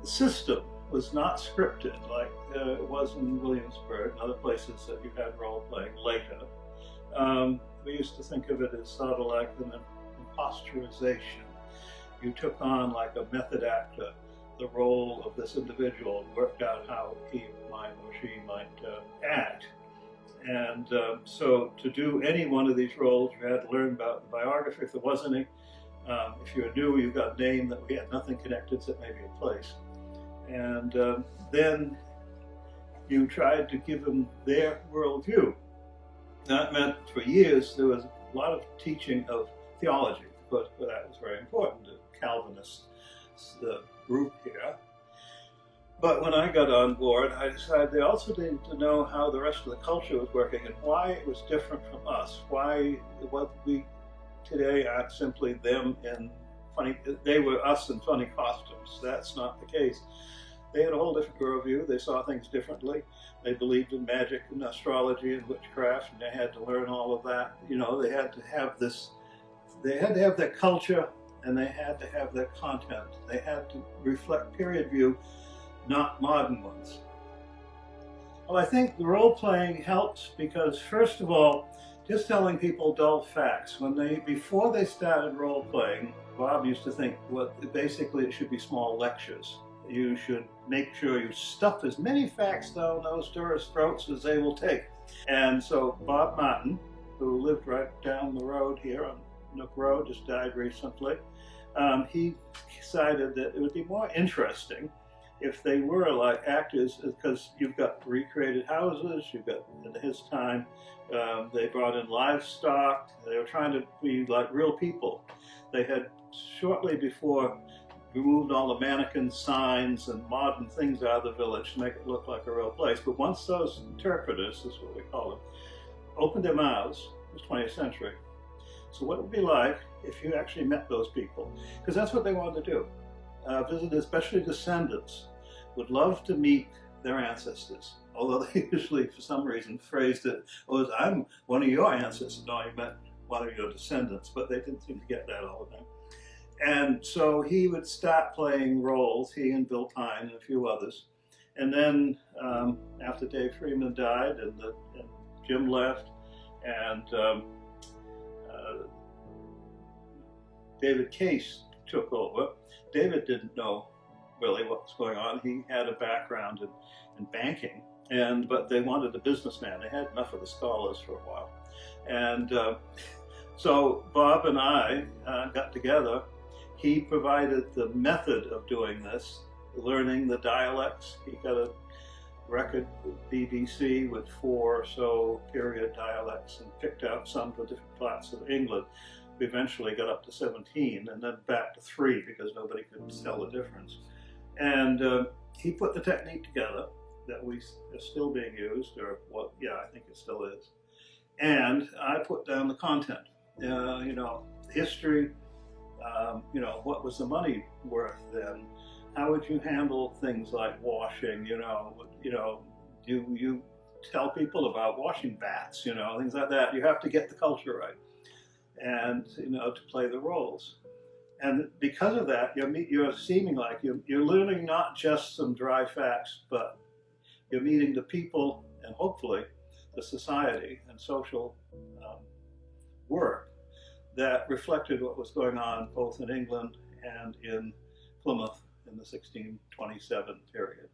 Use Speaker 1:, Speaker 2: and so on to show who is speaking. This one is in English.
Speaker 1: the system was not scripted like it was in Williamsburg and other places that you had role playing later. We used to think of it as sort of like an imposterization. You took on, like a method actor, the role of this individual and worked out how he might or she might act. And so to do any one of these roles, you had to learn about the biography if there was any. If you were new, you got a name that we had nothing connected except maybe a place. And then you tried to give them their worldview. That meant for years there was a lot of teaching of theology, because that was very important to Calvinist group here. But when I got on board, I decided they also needed to know how the rest of the culture was working and why it was different from us. Why what we today aren't simply them in funny, they were us in funny costumes. That's not the case. They had a whole different worldview. They saw things differently. They believed in magic and astrology and witchcraft, and they had to learn all of that. You know, they had to have this, they had to have their culture and they had to have their content. They had to reflect period view, not modern ones. Well, I think the role-playing helps because, first of all, just telling people dull facts. Before they started role-playing, Bob used to think, well, basically it should be small lectures. You should make sure you stuff as many facts down those tourists' throats as they will take. And so Bob Martin, who lived right down the road here on Nook Road, just died recently, he decided that it would be more interesting if they were like actors, because you've got recreated houses, you've got, in his time, they brought in livestock, they were trying to be like real people. They had, shortly before, removed all the mannequin signs and modern things out of the village to make it look like a real place. But once those interpreters, this is what we call them, opened their mouths, it was 20th century. So what it would be like if you actually met those people, because that's what they wanted to do. Visitors, especially descendants, would love to meet their ancestors, although they usually, for some reason, phrased it as, I'm one of your ancestors. No, you meant one of your descendants, but they didn't seem to get that all the time. And so he would start playing roles, he and Bill Pine and a few others. And then after Dave Freeman died and Jim left and David Case took over, David didn't know really what was going on. He had a background in banking, but they wanted a businessman. They had enough of the scholars for a while. And so Bob and I got together. He provided the method of doing this, learning the dialects. He got a record with BBC with 4 or so period dialects and picked out some for different parts of England. We eventually got up to 17 and then back to 3 because nobody could tell the difference. And he put the technique together that is still being used, or what? Yeah, I think it still is. And I put down the content. You know, history. You know, what was the money worth then? How would you handle things like washing? You know, do you tell people about washing bats? You know, things like that. You have to get the culture right, and you know, to play the roles. And because of that, you're seeming like you're learning not just some dry facts, but you're meeting the people and hopefully the society and social work that reflected what was going on both in England and in Plymouth in the 1627 period.